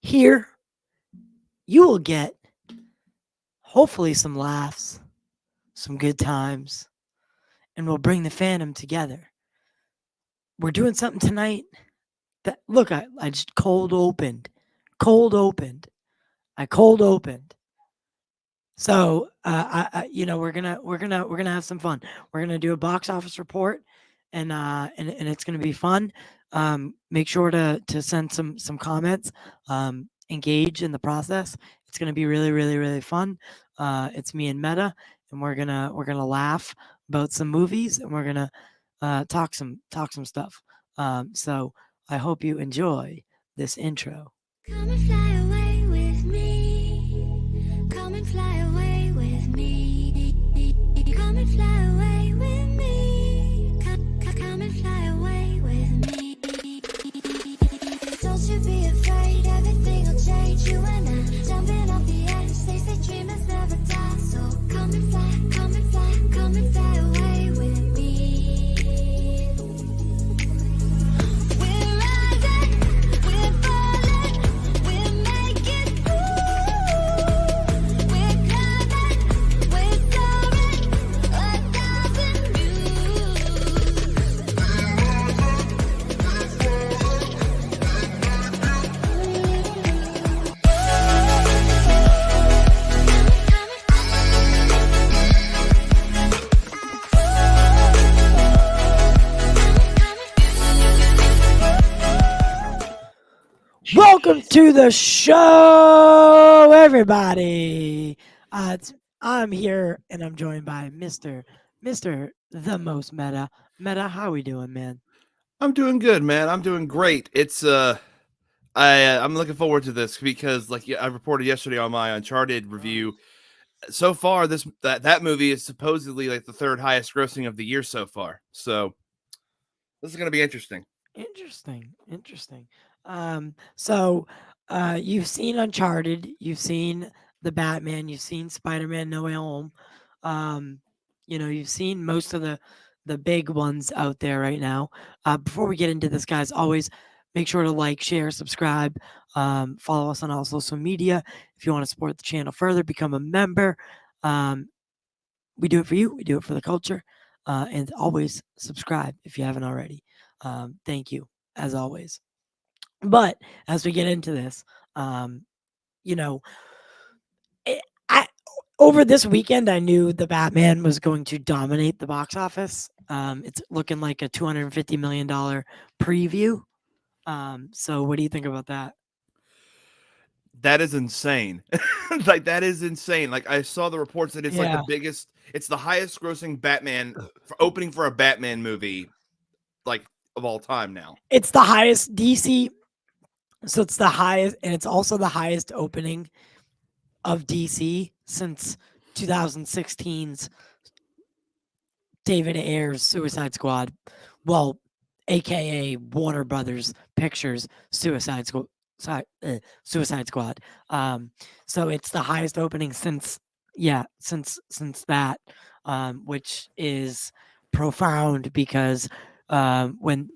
Here, you will get hopefully some laughs, some good times, and we'll bring the fandom together. We're doing something tonight that, look, I just cold opened. I cold opened. So, we're gonna have some fun. We're gonna do a box office report, and it's gonna be fun. Make sure to send some comments. Engage in the process. It's gonna be really really really fun. It's me and Meta, and we're gonna laugh about some movies, and we're gonna talk some stuff. So I hope you enjoy this intro. Come and fly away with me. Come and fly away with me. Come and fly away with me. Come and fly away with me. Don't you be afraid, everything will change. You and I jumping off the edge. They say dreamers never die. So come and fly, come and fly, come and fly away with me. We're rising, we're falling, we're making through. We're climbing, we're soaring, 1,000 Welcome to the show, everybody. I'm here, and I'm joined by Mister the most meta. Meta, how we doing, man? I'm doing good, man. I'm doing great. I'm looking forward to this because, like I reported yesterday on my Uncharted review, so far that movie is supposedly like the third highest grossing of the year so far. So this is going to be interesting. Interesting. So you've seen Uncharted, you've seen the Batman, you've seen Spider-Man: No Way Home. You've seen most of the big ones out there right now. Before we get into this, guys, always make sure to like, share, subscribe, follow us on all social media. If you want to support the channel further, become a member. We do it for you. We do it for the culture. And always subscribe if you haven't already. Thank you, as always. But as we get into this, you know, I over this weekend I knew the Batman was going to dominate the box office. It's looking like a $250 million preview. So what do you think about that? That is insane. Like that is insane. Like I saw the reports that it's like Yeah. the biggest, it's the highest grossing Batman for opening for a Batman movie, like of all time now. It's the highest DC. So it's the highest, and it's also the highest opening of DC since 2016's David Ayer's Suicide Squad. Well, aka Warner Brothers Pictures Suicide Squad. Suicide Squad. So it's the highest opening since that, which is profound because when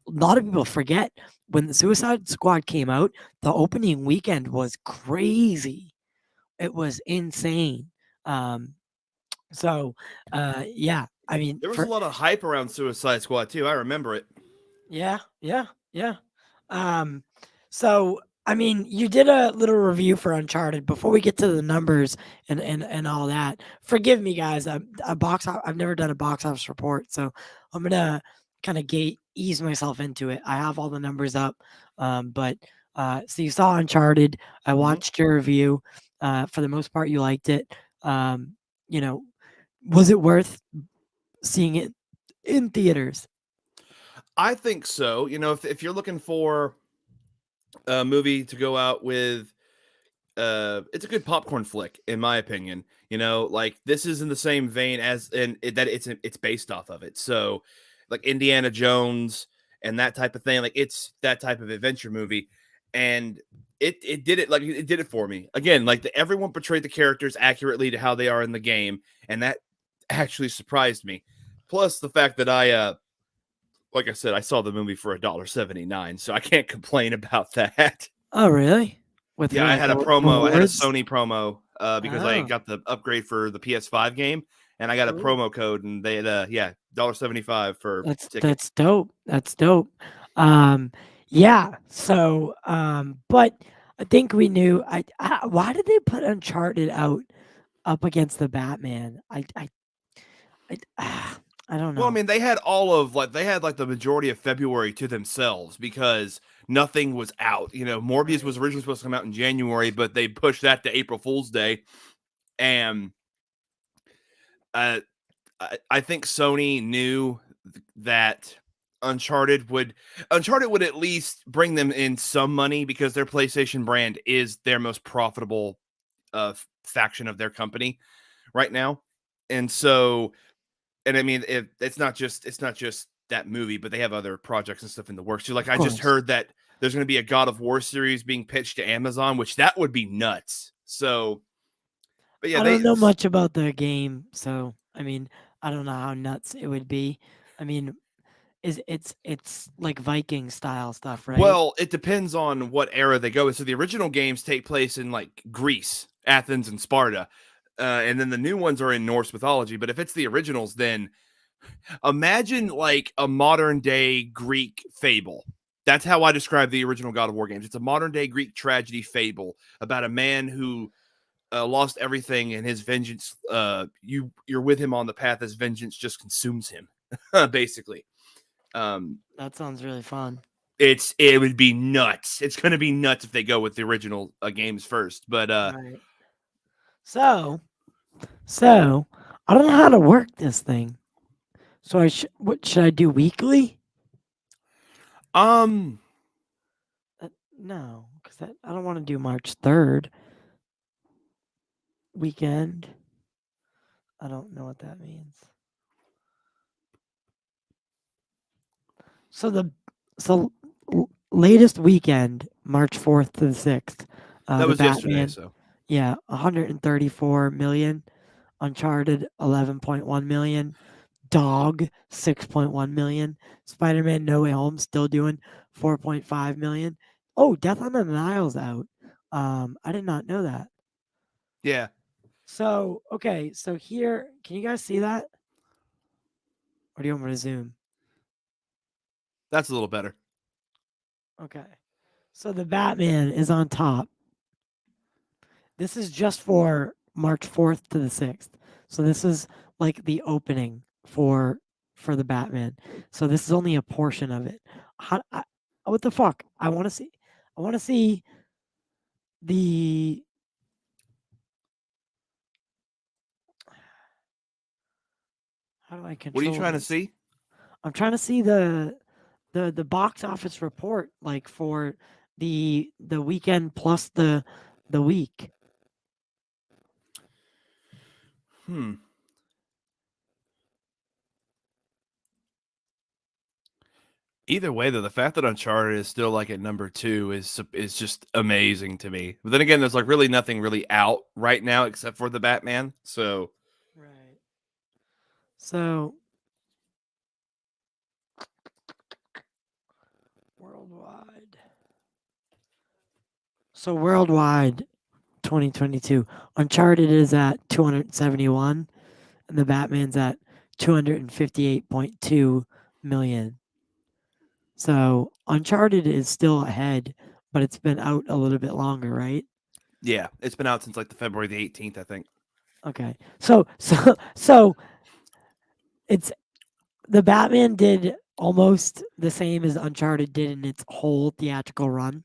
a lot of people forget, when the Suicide Squad came out, the opening weekend was crazy. It was insane. Yeah, I mean, There was a lot of hype around Suicide Squad too. I remember it. yeah. So I mean, you did a little review for Uncharted. Before we get to the numbers and all that, forgive me, guys. I've never done a box office report, so I'm gonna kind of ease myself into it. I have all the numbers up, but so you saw Uncharted. I watched your review. For the most part, you liked it. Was it worth seeing it in theaters? I think so. If you're looking for a movie to go out with, it's a good popcorn flick, in my opinion. Like this is in the same vein as that it's based off of it. So, like Indiana Jones and that type of thing. Like it's that type of adventure movie, and it did it for me again. Like everyone portrayed the characters accurately to how they are in the game, and that actually surprised me. Plus the fact that like I said, I saw the movie for $1.79, so I can't complain about that. Oh, really? With Yeah, I what had a promo. I had a rewards? Sony promo because I Oh, got the upgrade for the PS5 game, and I got a cool. promo code, and they had $1.75 for ticket. That's dope. That's dope. Um, yeah. So, but I think we knew. Why did they put Uncharted out up against the Batman? I don't Well, I know. mean, they had like the majority of February to themselves because nothing was out. You know, Morbius Right. was originally supposed to come out in January, but they pushed that to April Fool's Day, and uh, I think Sony knew that Uncharted would at least bring them in some money because their PlayStation brand is their most profitable faction of their company right now. And so, and I mean, it's not just that movie, but they have other projects and stuff in the works too. Like Of I just course. heard that there's going to be a God of War series being pitched to Amazon, which that would be nuts. So, but yeah, I they don't know much about the game, so I mean, I don't know how nuts it would be. I mean, it's like Viking style stuff, right? Well, it depends on what era they go with. So the original games take place in like Greece, Athens, and Sparta. And then the new ones are in Norse mythology. But if it's the originals, then imagine like a modern day Greek fable. That's how I describe the original God of War games. It's a modern day Greek tragedy fable about a man who lost everything, and his vengeance. You're with him on the path as vengeance just consumes him, basically. Um, That sounds really fun. it would be nuts. It's going to be nuts if they go with the original games first. But Right. So, so I don't know how to work this thing. So what should I do weekly? um, No, because I don't want to do March 3rd weekend. I don't know what that means. So the so latest weekend, March 4th to the 6th, that the was yesterday. Batman, So yeah, 134 million, Uncharted 11.1 million, Dog 6.1 million, Spider-Man No Way Home still doing 4.5 million. Oh, Death on the Nile's out. I did not know that. yeah, So, okay, so here, can you guys see that? Or do you want me to zoom? that's a little better. Okay. So the Batman is on top. This is just for March 4th to the 6th. So this is like the opening for the Batman. So this is only a portion of it. What the fuck? I want to see the how do I What are you control trying to this? see? I'm trying to see the box office report like for the weekend plus the week. Hmm. Either way, though, the fact that Uncharted is still like at number two is just amazing to me. But then again, there's like really nothing really out right now except for the Batman. So Right. So worldwide. So worldwide 2022. Uncharted is at 271 and the Batman's at 258.2 million. So Uncharted is still ahead, but it's been out a little bit longer, right? yeah, it's been out since like the February the 18th, I think. Okay. So it's the Batman did almost the same as Uncharted did in its whole theatrical run.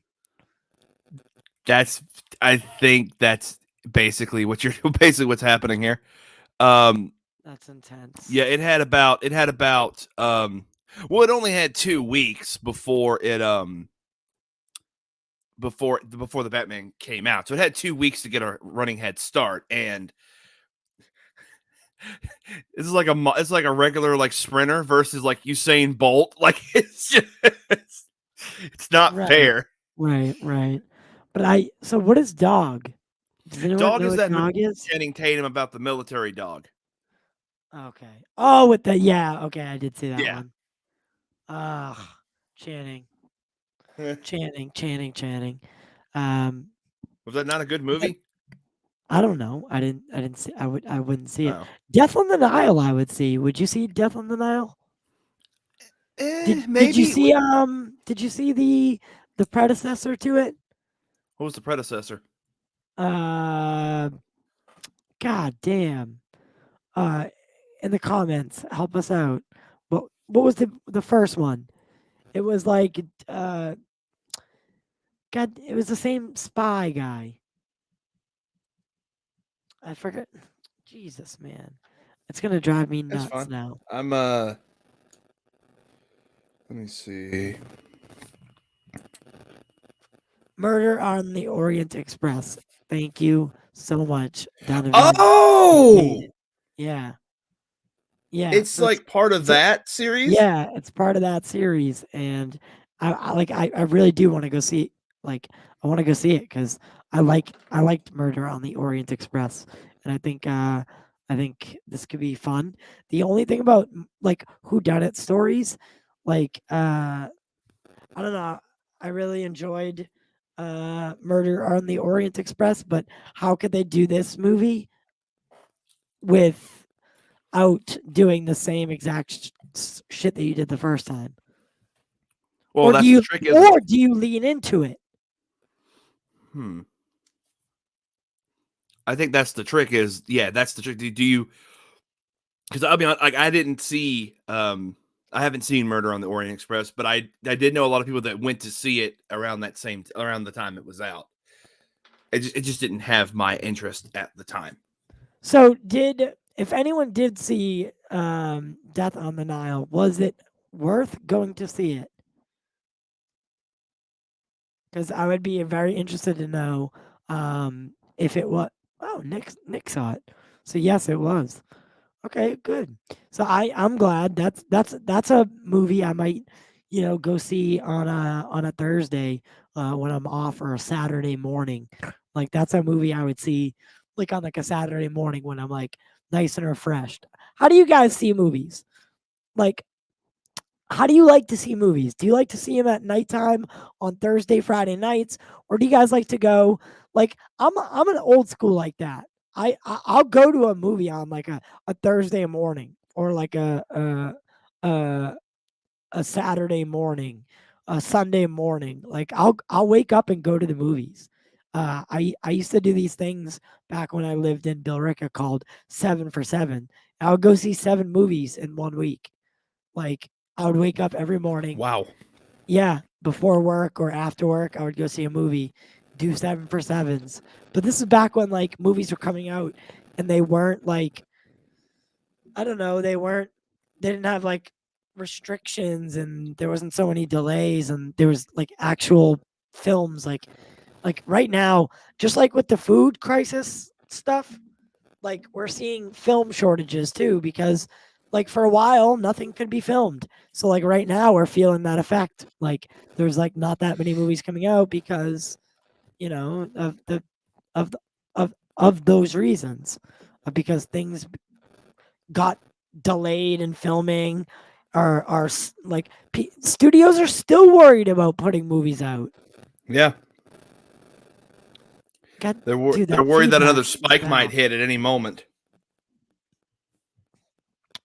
That's I think that's basically what you're basically what's happening here. Um, That's intense. yeah, it had about well, it only had 2 weeks before it before the Batman came out. So it had 2 weeks to get a running head start, and it's like a regular like sprinter versus like Usain Bolt. Like it's not Right. fair. Right. But so what is Dog? Does anyone Dog know is what that movie Dog is? with Channing Tatum about the military dog. Okay. Oh, with the yeah. Okay, I did see that Yeah. one. Ah, Channing, Was Channing. Um, that not a good but movie? I don't know. I didn't see. I wouldn't see it. Oh, Death on the Nile. I would see. Would you see Death on the Nile? Did you maybe. see Did you see the predecessor to it? What was the predecessor? Uh, God damn. Uh, in the comments, help us out. What was the first one? It was like God. It was the same spy guy. I forget. Jesus, man, it's gonna drive me That's nuts fine. now. I'm Let me see. Murder on the Orient Express. Thank you so much, Donovan. Oh, Made it. Yeah, yeah. it's like part of It's a, that series. yeah, it's part of that series, and I really do want to go see. Like, I want to go see it because I liked Murder on the Orient Express, and I think this could be fun. The only thing about like who done it stories, like I don't know. I really enjoyed Murder on the Orient Express, but how could they do this movie without doing the same exact shit that you did the first time? Well, that's the trick, isn't Or it? do you lean into it? Hmm. I think that's the trick. Is yeah, that's the trick. Do you? Because I'll be honest, like I didn't see. I haven't seen Murder on the Orient Express, but I did know a lot of people that went to see it around the time it was out. It just didn't have my interest at the time. So did if anyone did see Death on the Nile, was it worth going to see it? Because I would be very interested to know if it was. Oh, Nick saw it. So yes, it was. Okay, good. So I'm glad that's a movie I might go see on a Thursday when I'm off or a Saturday morning. Like that's a movie I would see like on like a Saturday morning when I'm like nice and refreshed. How do you guys see movies? Like how do you like to see movies? Do you like to see them at nighttime on Thursday, Friday nights, or do you guys like to go like I'm an old school like that. I'll go to a movie on like a Thursday morning or like a a Saturday morning, a Sunday morning. Like I'll wake up and go to the movies. I used to do these things back when I lived in Billerica called 7 for 7. I would go see 7 movies in 1 week. Like I would wake up every morning. Wow. Yeah, before work or after work, I would go see a movie, do 7 for 7s. But this is back when like movies were coming out and they weren't like I don't know, they didn't have like restrictions and there wasn't so many delays and there was like actual films like right now, just like with the food crisis stuff, like we're seeing film shortages too because like for a while nothing could be filmed. So like right now we're feeling that effect. Like there's like not that many movies coming out because of the of the, of those reasons. Because things got delayed in filming like studios are still worried about putting movies out. Yeah, God, dude, they're that worried that feedback another is spike might bad. hit at any moment.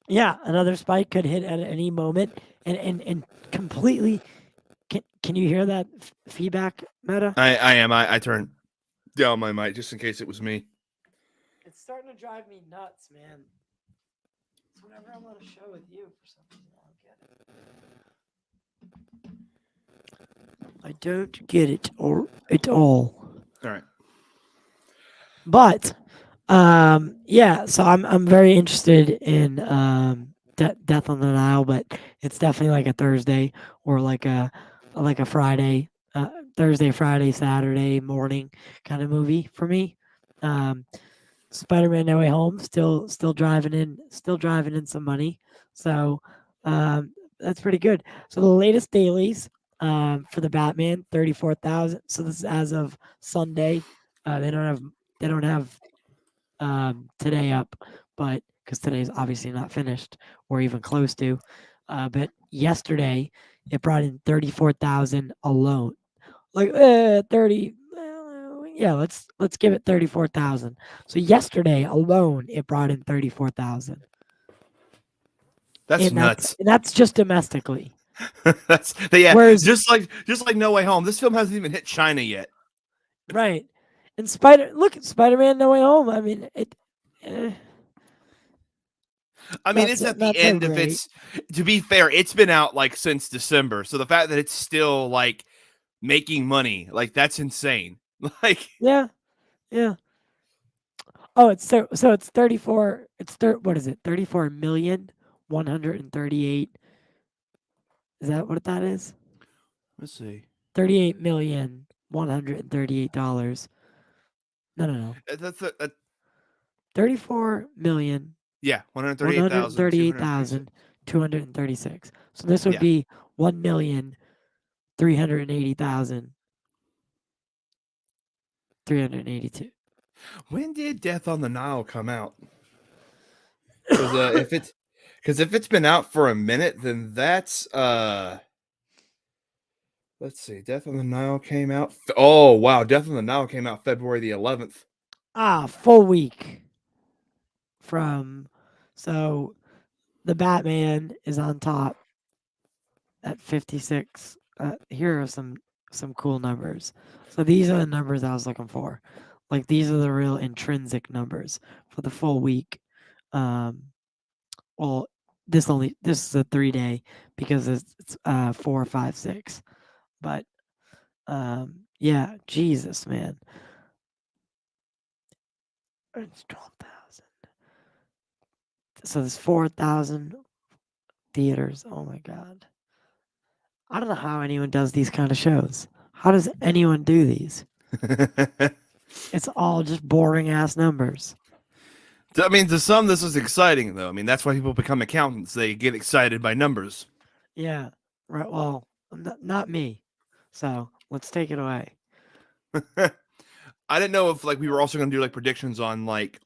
Yeah, another spike could hit at any moment and completely can you hear that feedback, Meta? I am. I turned down my mic just in case it was me. It's starting to drive me nuts, man. It's whenever I'm on a show with you for some reason. I don't get it or at all. All right. But yeah, so I'm very interested in Death on the Nile, but it's definitely like a Thursday or like a Friday, Thursday, Friday, Saturday morning kind of movie for me. Um, Spider-Man: No Way Home still driving in some money. So that's pretty good. So the latest dailies for the Batman 34,000. So this is as of Sunday. They don't have today up, but because today's obviously not finished or even close to. But yesterday it brought in 34,000 alone. Like 30, yeah, let's give it 34,000. So yesterday alone it brought in 34,000. That's And nuts. that's just domestically. Yeah, Whereas just like No Way Home. This film hasn't even hit China yet. right. And look at Spider-Man No Way Home. I mean, eh, I mean, it's at the not so end of great. its. To be fair, it's been out like since December, so the fact that it's still like making money, like that's insane. Like, Yeah. Yeah. Oh, so it's 34 what is it? 34 million 138. Is that what that is? let's see. 38 million $138. No, no, no. That's 34 million yeah, 138,236. 138,236. So this would Yeah. be 1,380,382. When did Death on the Nile come out? Because if it's been out for a minute, then that's let's see. Death on the Nile came out. Oh wow, Death on the Nile came out February the 11th. Full week from so the Batman is on top at 56. Here are some cool numbers. So these are the numbers I was looking for. Like these are the real intrinsic numbers for the full week. Um, well, this is a 3 day because it's 4, 5, 6. But yeah, Jesus, man, it's 12,000. So there's 4,000 theaters. Oh my God. I don't know how anyone does these kind of shows. How does anyone do these? It's all just boring ass numbers. I mean, to some, this is exciting, though. I mean, that's why people become accountants. They get excited by numbers. Yeah. Right. Well, not me. So let's take it away. I didn't know if like we were also going to do like predictions on like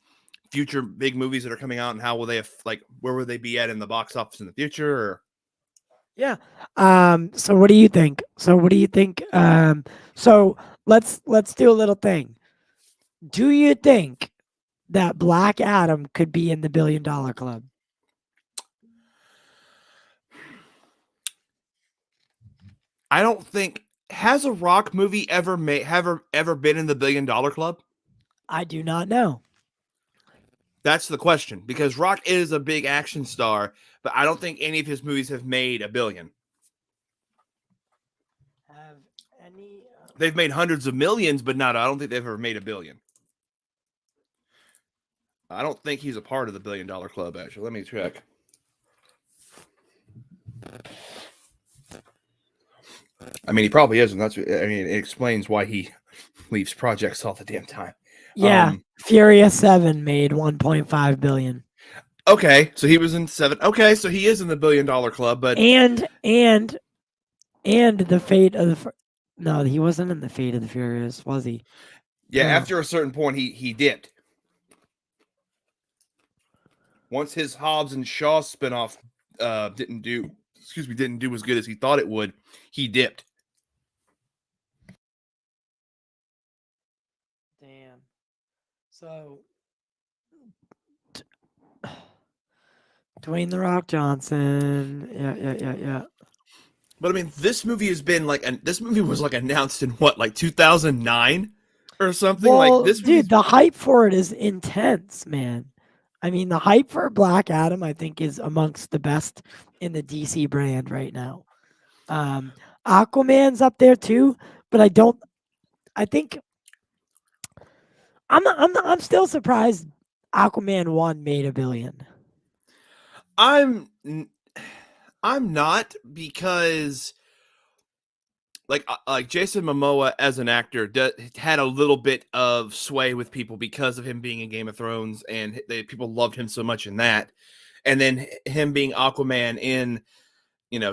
future big movies that are coming out and how will they have like where will they be at in the box office in the future? Or Yeah. So what do you think? So let's do a little thing. Do you think that Black Adam could be in the $1 billion club? I don't think has a Rock movie ever been in the $1 billion club? I do not know. That's the question because Rock is a big action star, but I don't think any of his movies have made $1 billion. Have any They've made hundreds of millions, but not. I don't think they've ever made $1 billion. I don't think he's a part of the $1 billion club. Actually, let me check. I mean, he probably isn't. That's. I mean, it explains why he leaves projects all the damn time. Yeah, Furious 7 made 1.5 billion. Okay, so he was in 7. Okay, so he is in the $1 billion club, but And the fate of the no, he wasn't in the Fate of the Furious, was he? yeah, No. after a certain point, he dipped. Once his Hobbs and Shaw spinoff didn't do as good as he thought it would, he dipped. Damn. So Dwayne the Rock Johnson. Yeah. But I mean, this movie has been like, this movie was like announced in what, like 2009 or something. Well, Like this, dude, the hype for it is intense, man. I mean, the hype for Black Adam, I think, is amongst the best in the DC brand right now. Aquaman's up there too, but I think I'm still surprised Aquaman 1 made $1 billion. I'm not because like Jason Momoa as an actor had a little bit of sway with people because of him being in Game of Thrones and people loved him so much in that, and then him being Aquaman in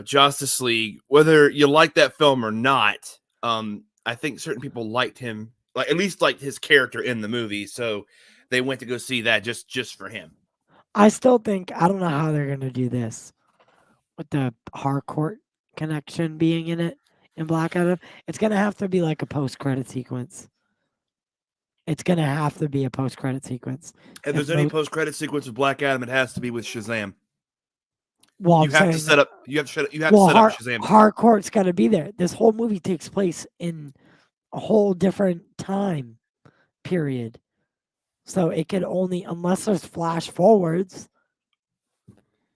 Justice League. Whether you like that film or not, I think certain people liked him, like at least liked his character in the movie, so they went to go see that just for him. I still think I don't know how they're gonna do this, with the Harcourt connection being in it in Black Adam, it's gonna have to be like a post-credit sequence. It's gonna have to be a post-credit sequence. If If there's any most, post-credit sequence of Black Adam, it has to be with Shazam. well, I'm You have to saying, set up. You have to set. You have to well, set up Shazam. Harcourt's got to be there. This whole movie takes place in a whole different time period, so it could only, unless there's flash forwards,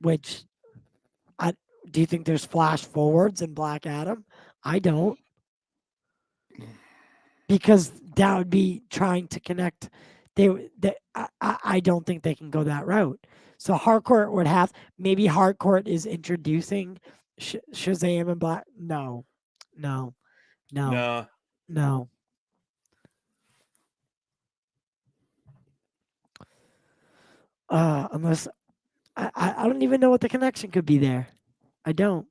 which I do you think there's flash forwards in Black Adam? I don't, because that would be trying to connect. I don't think they can go that route. So Harcourt would have, maybe Harcourt is introducing Shazam and Black. No, no, no, Nah. no. Unless I don't even know what the connection could be there. I don't.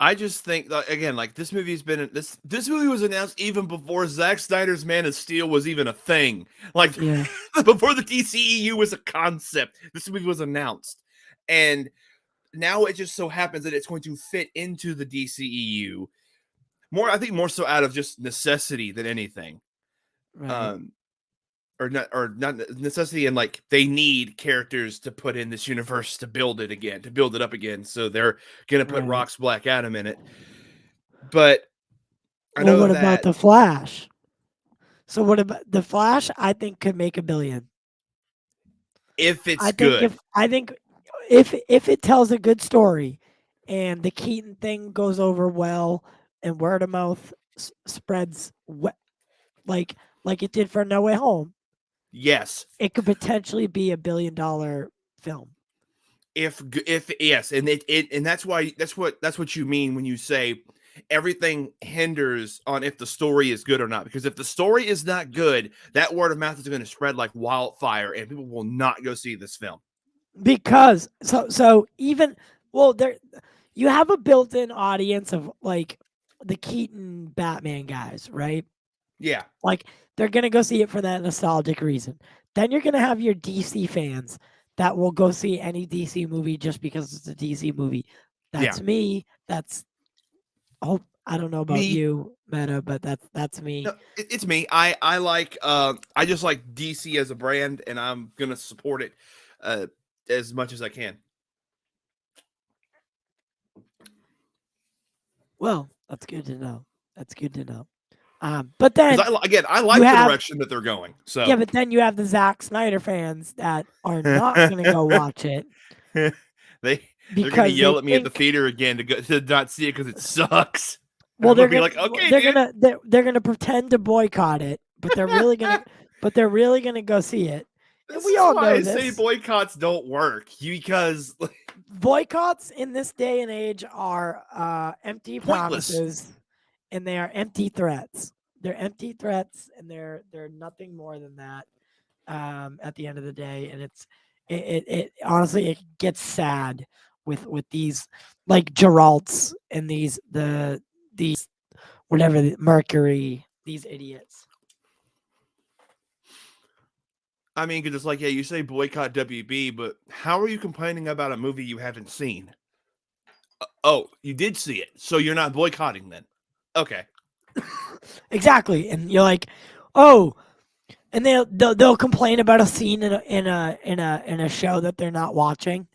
I just think again, like this movie's been this movie was announced even before Zack Snyder's Man of Steel was even a thing. Like Yeah, before the DCEU was a concept, this movie was announced, and now it just so happens that it's going to fit into the DCEU more. I think more so out of just necessity than anything. right, Or not necessity, and like they need characters to put in this universe to build it again, to build it up again. So they're gonna put right. Rock's Black Adam in it. But I Well, know what about that the Flash? So what about the Flash? I think could make $1 billion. if it's good, I think if it tells a good story, and the Keaton thing goes over well, and word of mouth spreads like it did for No Way Home, yes. it could potentially be $1 billion film. If yes, and and that's why that's what you mean when you say everything hinders on if the story is good or not. Because if the story is not good, that word of mouth is going to spread like wildfire, and people will not go see this film. Because so even, well, there you have a built-in audience of like the Keaton Batman guys, right? Yeah, Like they're gonna go see it for that nostalgic reason. Then you're gonna have your DC fans that will go see any DC movie just because it's a DC movie. yeah. That's me. That's, hope, I don't know about Me, you, Meta, but that's no, me. it's me. I like I just like DC as a brand, and I'm gonna support it uh as much as I can. Well, that's good to know. That's good to know. But then Because I you like the have, direction that they're going. yeah, So but then you have the Zack Snyder fans that are not gonna go watch it they're gonna because they yell at me at the think, theater again to not see it because it sucks. And well, I'm gonna be like, okay, they're dude. gonna they're gonna pretend to boycott it, but they're really gonna but they're really gonna go see it. And This we is all why know I say this. boycotts don't work. Because Boycotts in this day and age are empty pointless. promises, and they are empty threats. They're empty threats, and they're nothing more than that. At the end of the day, and it honestly, it gets sad with these like Geralts and these whatever, Mercury, these idiots. I mean, because it's like, yeah, you say boycott WB, but how are you complaining about a movie you haven't seen? Oh, you did see it, so you're not boycotting then. Okay. Exactly, and you're like, oh, and they'll complain about a scene in a show that they're not watching.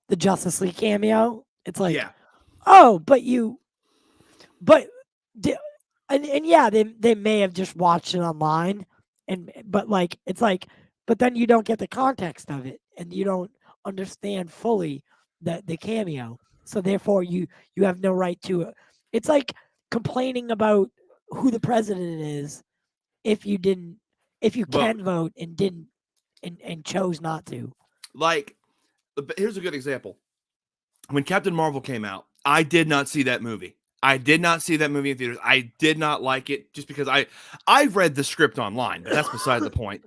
The Justice League cameo. It's like, Yeah. oh, but and yeah, they may have just watched it online, but like it's like, but then you don't get the context of it, and you don't understand fully the cameo. So therefore, you have no right to it. It's like complaining about who the president is if you didn't, if you Vote. can vote and didn't, and chose not to. Like, here's a good example. When Captain Marvel came out, I did not see that movie. I did not see that movie in theaters. I did not like it just because I read the script online, but that's beside the point.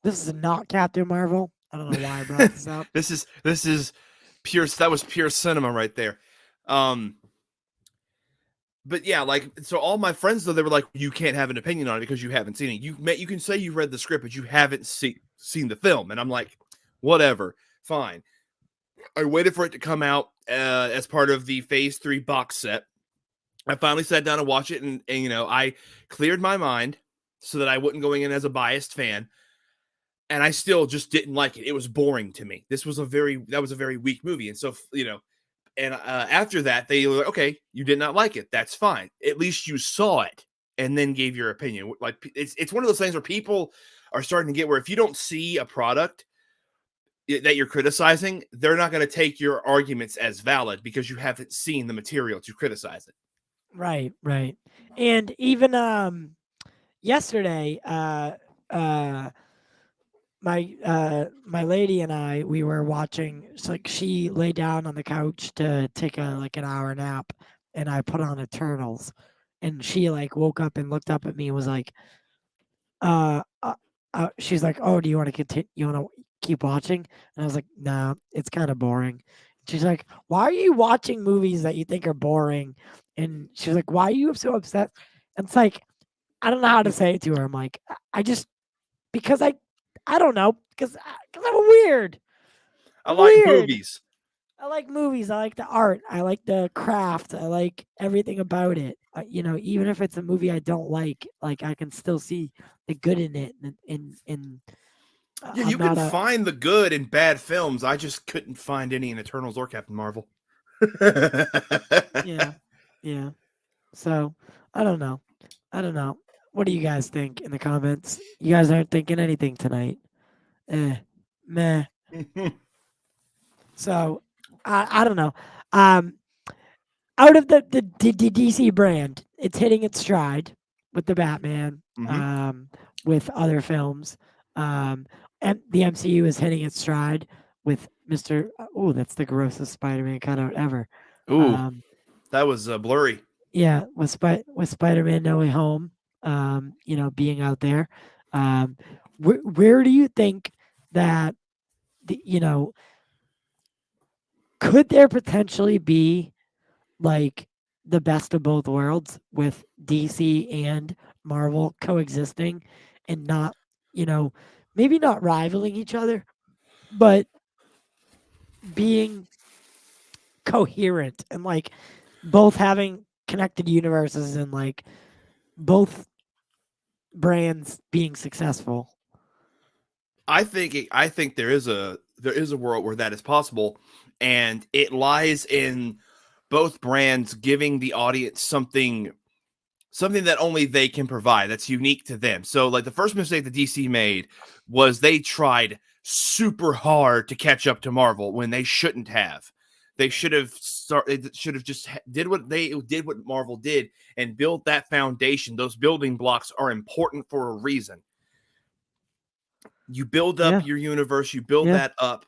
This is not Captain Marvel. I don't know why I brought this up. this is pure, that was pure cinema right there. But yeah, like, so all my friends though, they were like, you can't have an opinion on it because you haven't seen it. You can say you read the script, but you haven't seen the film. And I'm like, whatever. Fine. I waited for it to come out as part of the Phase 3 box set. I finally sat down and watched it, and you know, I cleared my mind so that I wasn't going in as a biased fan, and I still just didn't like it. It was boring to me. That was a very weak movie, and so you know, and after that, they were like, okay, you did not like it. That's fine. At least you saw it and then gave your opinion. Like it's one of those things where people are starting to get where if you don't see a product that you're criticizing, they're not going to take your arguments as valid because you haven't seen the material to criticize it. Right, right. And even yesterday, uh my lady and I, we were watching. It's like she lay down on the couch to take an hour nap, and I put on Eternals, and she like woke up and looked up at me and was like, uh, uh, she's like, "Oh, do you want to continue? You want to keep watching?" And I was like, "Nah, it's kind of boring." She's like, "Why are you watching movies that you think are boring?" And she's like, "Why are you so upset?" And it's like, I don't know how to say it to her. I'm like, I just because I don't know because I'm weird. I I'm like weird. movies. I like movies. I like the art. I like the craft. I like everything about it. You know, even if it's a movie I don't like I can still see the good in it. And Yeah, I'm you can not a find the good in bad films. I just couldn't find any in Eternals or Captain Marvel. yeah, yeah. So I don't know. I don't know. What do you guys think in the comments? You guys aren't thinking anything tonight. Meh. So I don't know. Um, out of the DC brand, it's hitting its stride with the Batman, Mm-hmm. with other films, and the MCU is hitting its stride with Mister. Oh, that's the grossest Spider-Man cutout ever. Ooh, Um, that was blurry. yeah, with Spider-Man No Way Home, you know, being out there. Where do you think that you know, could there potentially be like the best of both worlds with DC and Marvel coexisting and not, you know, maybe not rivaling each other, but being coherent and like both having connected universes and like both brands being successful. I think there is a world where that is possible, and it lies in both brands giving the audience something that only they can provide that's unique to them. So like the first mistake that DC made was they tried super hard to catch up to Marvel when they shouldn't have. They should have just did what Marvel did and built that foundation. Those building blocks are important for a reason. You build up Yeah, your universe, you build yeah, that up,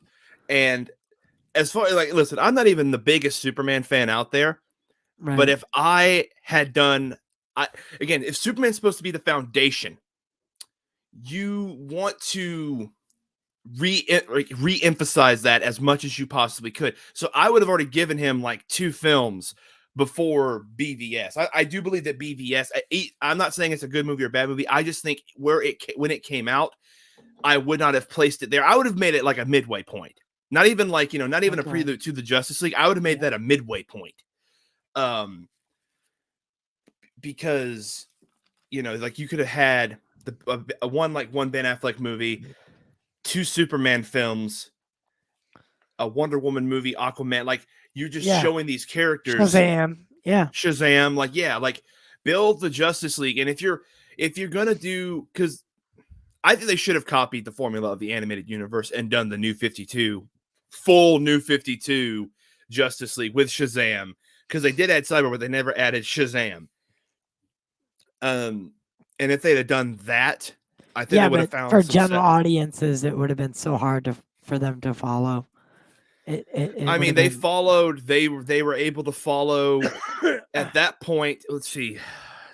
and as far as like listen, I'm not even the biggest Superman fan out there, but right. if I had done I again, if Superman's supposed to be the foundation, you want to re-emphasize that as much as you possibly could. So I would have already given him like 2 films before BVS. I do believe that BVS. I'm not saying it's a good movie or a bad movie. I just think when it came out, I would not have placed it there. I would have made it like a midway point. Not even like, not even a Okay. prelude to the Justice League. I would have made Yeah. that a midway point. Um, because like you could have had a one Ben Affleck movie, 2 Superman films, a Wonder Woman movie, Aquaman. Like you're just Yeah. showing these characters, Shazam. Yeah. Shazam. Like yeah, like build the Justice League. And if you're gonna do, because I think they should have copied the formula of the animated universe and done the full New 52 Justice League with Shazam, because they did add Cyber, but they never added Shazam. And if they'd have done that, I think they Yeah, would have but found for some general set. audiences, it would have been so hard for them to follow. It I would mean, have been. they were able to follow at that point. Let's see,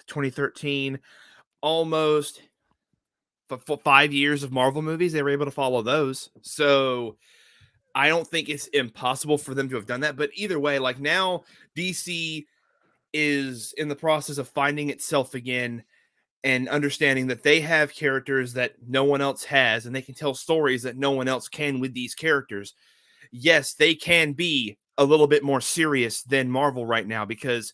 2013, almost 5 years of Marvel movies. They were able to follow those. So I don't think it's impossible for them to have done that. But either way, like now DC is in the process of finding itself again and understanding that they have characters that no one else has, and they can tell stories that no one else can with these characters. yes, they can be a little bit more serious than Marvel right now, because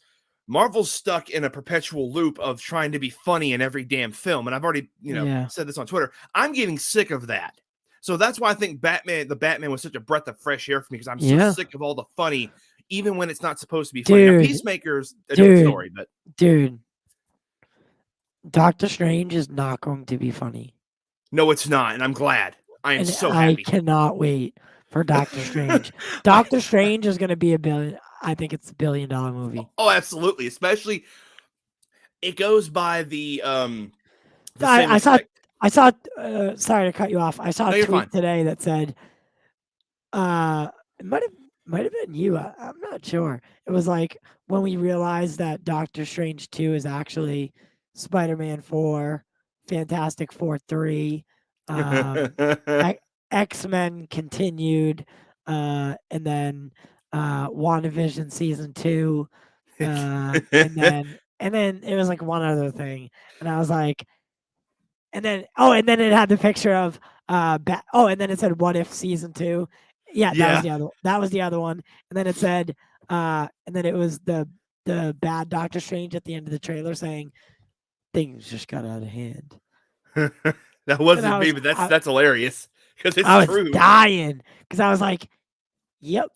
Marvel's stuck in a perpetual loop of trying to be funny in every damn film. And I've already, Yeah. said this on Twitter. I'm getting sick of that. So that's why I think the Batman was such a breath of fresh air for me, because I'm so Yeah. sick of all the funny, even when it's not supposed to be funny. Now, Dude. Peacemaker's a different Dude. story, but Dude. Doctor Strange is not going to be funny. no, it's not. And I'm glad. I am And so I happy. cannot wait for Doctor Strange. Doctor Strange is going to be I think it's $1 billion movie. Oh, absolutely. Especially, it goes by the same I saw, respect. sorry to cut you off. I saw No, a you're tweet fine. today that said, it might have been you. I'm not sure. It was like when we realized that Doctor Strange 2 is actually Spider-Man 4, Fantastic Four 3, X-Men continued, and then WandaVision season 2, and then it was like one other thing, and I was like, and then it had the picture of and then it said what if season 2. Yeah, Yeah. that was the other one. And then it said and then it was the bad Doctor Strange at the end of the trailer saying things just got out of hand. That And wasn't me, but that's hilarious, because it's I was true. dying because I was like, yep,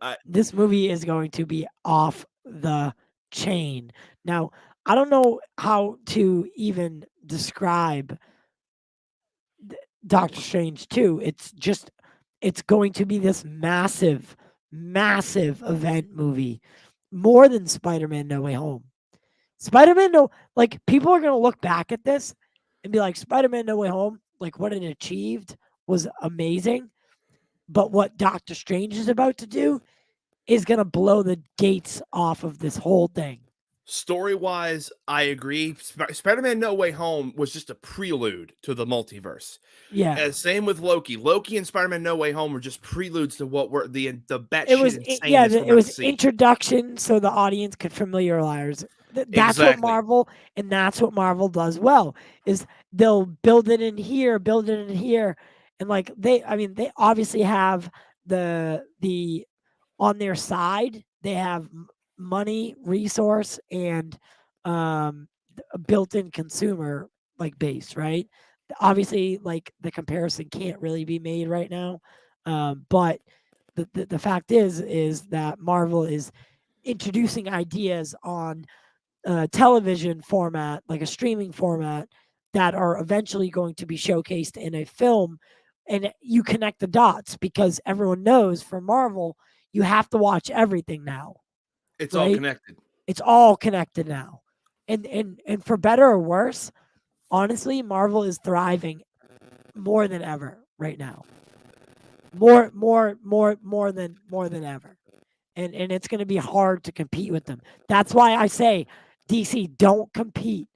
I, this movie is going to be off the chain. Now, I don't know how to even describe Doctor Strange 2. It's going to be this massive, massive event movie. More than Spider-Man No Way Home. Spider-Man No like people are gonna look back at this and be like, Spider-Man No Way Home, like what it achieved was amazing. But what Doctor Strange is about to do is gonna blow the gates off of this whole thing. Story-wise, I agree. Spider-Man No Way Home was just a prelude to the multiverse. Yeah. Same with Loki. Loki and Spider-Man No Way Home were just preludes to what were the It batshit was insaneness we're it about was to see. introduction so the audience could familiarize. That's what Exactly. Marvel and that's what Marvel does well is they'll build it in here, and like they they obviously have the on their side, they have money, resource, and a built-in consumer like base, right? Obviously, like the comparison can't really be made right now, but the fact is that Marvel is introducing ideas on television format, like a streaming format, that are eventually going to be showcased in a film. And you connect the dots because everyone knows for Marvel, you have to watch everything now, It's all right? connected. It's all connected now. And for better or worse, honestly, Marvel is thriving more than ever right now. More than ever. And it's going to be hard to compete with them. That's why I say, DC, don't compete.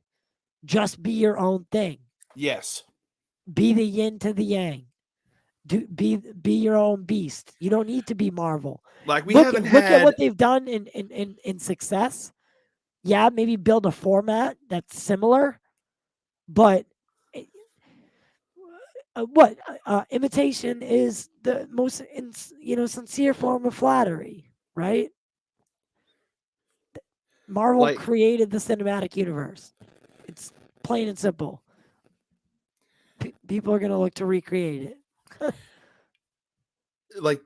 Just be your own thing. Yes. Be the yin to the yang. Be your own beast. You don't need to be Marvel. Like, we Look haven't look at had what they've done in success. Yeah, maybe build a format that's similar, but what imitation is the most sincere form of flattery, right? Marvel like created the cinematic universe. It's plain and simple. People are going to look to recreate it. like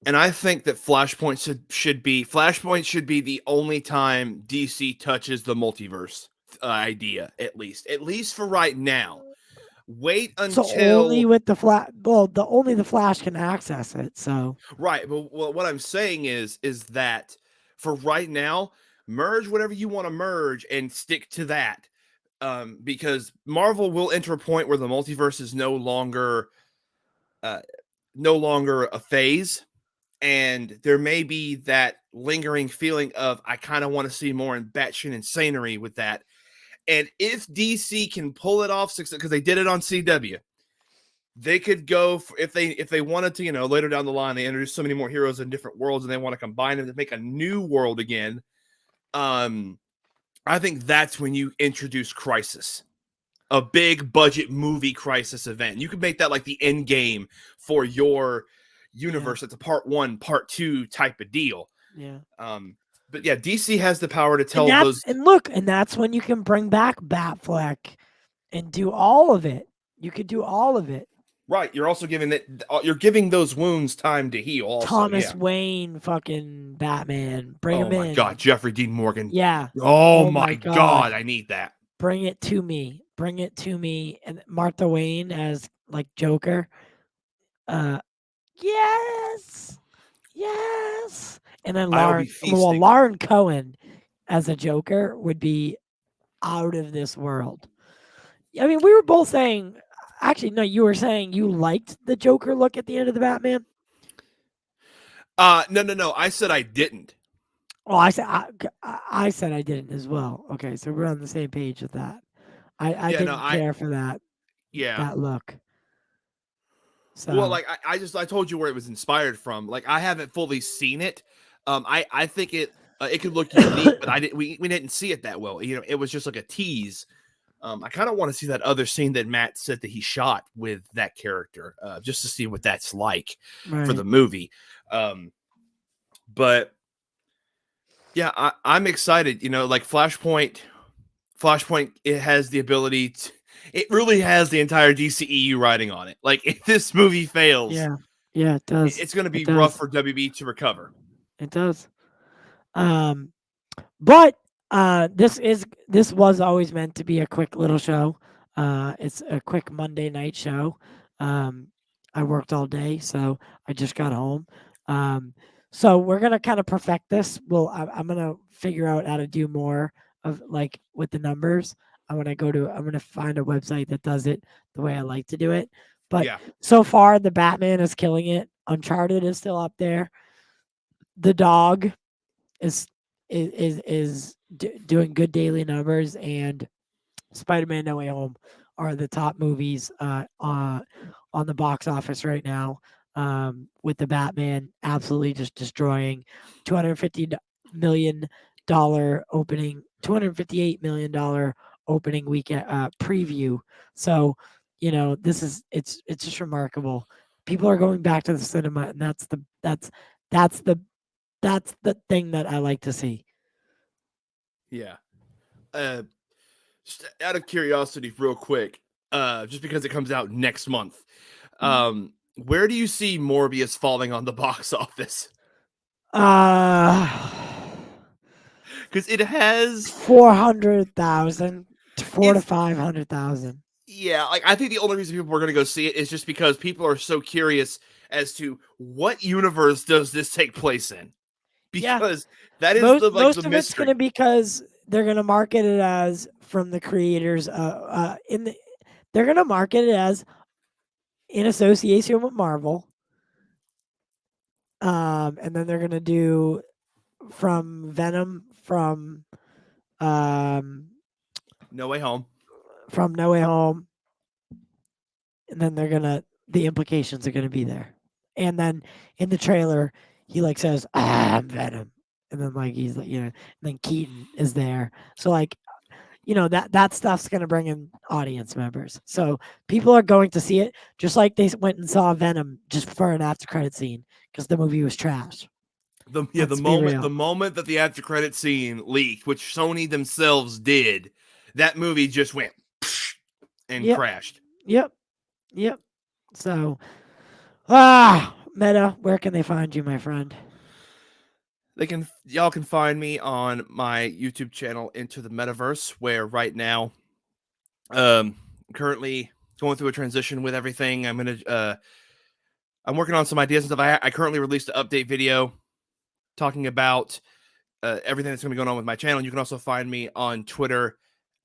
and I think that Flashpoint should be the only time DC touches the multiverse idea, at least for right now. Wait So only until with the Flash, well, only the Flash can access it. So right, but what I'm saying is that for right now, merge whatever you want to merge and stick to that. Because Marvel will enter a point where the multiverse is uh, no longer a phase, and there may be that lingering feeling of I kind of want to see more in batshit insanery with that. And if DC can pull it off, because they did it on CW, they could go if they wanted to, later down the line, they introduce so many more heroes in different worlds, and they want to combine them to make a new world again. I think that's when you introduce Crisis. a big budget movie crisis event. You could make that like the end game for your universe. It's a part 1, part 2 type of deal. Yeah. But yeah, DC has the power to And tell that's those. and look, and that's when you can bring back Batfleck and do all of it. You could do all of it. Right, you're also giving you're giving those wounds time to heal. Also, Thomas yeah. Wayne, fucking Batman, bring Oh him my in. God, Jeffrey Dean Morgan. Yeah. Oh, Oh my my God. God. I need that. Bring it to me. Bring it to me. And Martha Wayne as like Joker. Yes. Yes. And then I will be feasting. Lauren Cohen as a Joker would be out of this world. I mean, we were both saying, actually, no, you were saying you liked the Joker look at the end of the Batman. No. I said I didn't. Oh, I said I didn't as well. Okay, so we're on the same page with that. I Yeah, didn't care for that Yeah. look. So Well, like I told you where it was inspired from. Like I haven't fully seen it. I think it could look unique, but we didn't see it that well. You know, it was just like a tease. I kind of want to see that other scene that Matt said that he shot with that character, just to see what that's like for the movie. But yeah, I'm excited. You know, like Flashpoint, it has the ability to. It really has the entire DCEU riding on it. Like if this movie fails, yeah, it does. it's going to be rough for WB to recover. It does. But this was always meant to be a quick little show. It's a quick Monday night show. I worked all day, so I just got home. So we're gonna kind of perfect this. I'm gonna figure out how to do more of like with the numbers. I'm gonna find a website that does it the way I like to do it. But so far, the Batman is killing it. Uncharted is still up there. The dog is doing good daily numbers, and Spider-Man: No Way Home are the top movies on the box office right now. With the Batman absolutely just destroying $250 million opening, $258 million opening weekend preview. So, you know, it's just remarkable. People are going back to the cinema, and that's the thing that I like to see. Yeah. Just out of curiosity, real quick, just because it comes out next month, where do you see Morbius falling on the box office? Because it has 400,000, 400 to 500,000. Yeah, like I think the only reason people are going to go see it is just because people are so curious as to what universe does this take place in. Because that is most the of mystery. it's going to be because they're going to market it as from the creators. They're going to market it as in association with Marvel. And then they're going to do from Venom from No Way Home. From No Way Home. And then the implications are going to be there. And then in the trailer, he like says, I'm Venom. And then like he's like, you know, and then Keaton is there. So like, you know, that stuff's going to bring in audience members. So people are going to see it just like they went and saw Venom just for an after credit scene because the movie was trash. The moment that the after credit scene leaked, which Sony themselves did, that movie just went and crashed. Yep. So, Meta, where can they find you, my friend? Y'all can find me on my YouTube channel, Into the Metaverse, where right now, currently going through a transition with everything. I'm working on some ideas and stuff. I currently released an update video talking about everything that's going to be going on with my channel. And you can also find me on Twitter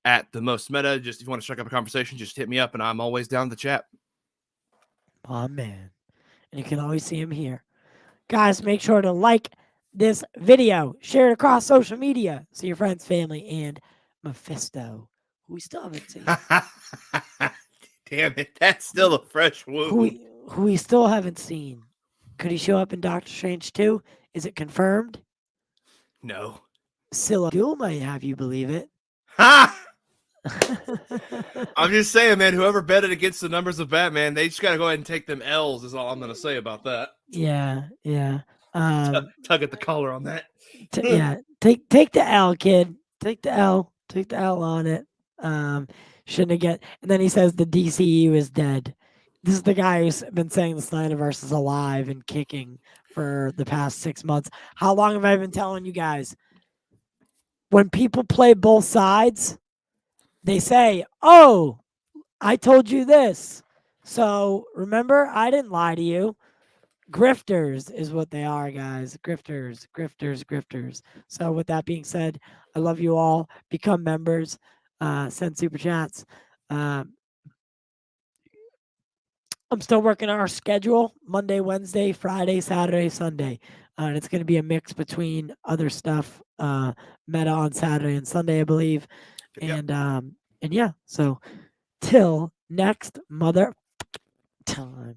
at the most meta. Just if you want to strike up a conversation, just hit me up, and I'm always down to chat. Oh man, and you can always see him here, guys. Make sure to like this video, share it across social media, so your friends, family, and Mephisto, who we still haven't seen. Damn it, that's still a fresh wound. Who we still haven't seen. Could he show up in Doctor Strange 2? Is it confirmed? No. Scylla Duel might have you believe it. Ha! I'm just saying, man, whoever betted against the numbers of Batman, they just got to go ahead and take them L's, is all I'm going to say about that. Yeah, yeah. Tug at the collar on that. Yeah, take the L, kid. Take the L. Take the L on it. Shouldn't have get. And then he says the DCU is dead. This is the guy who's been saying the Snyderverse is alive and kicking for the past 6 months. How long have I been telling you guys? When people play both sides, they say, "Oh, I told you this." So remember, I didn't lie to you. Grifters is what they are, guys. Grifters, grifters, grifters. So with that being said, I love you all. Become members. Send super chats. I'm still working on our schedule: Monday, Wednesday, Friday, Saturday, Sunday. And it's going to be a mix between other stuff, meta on Saturday and Sunday, I believe. Yep. And yeah, so till next mother time.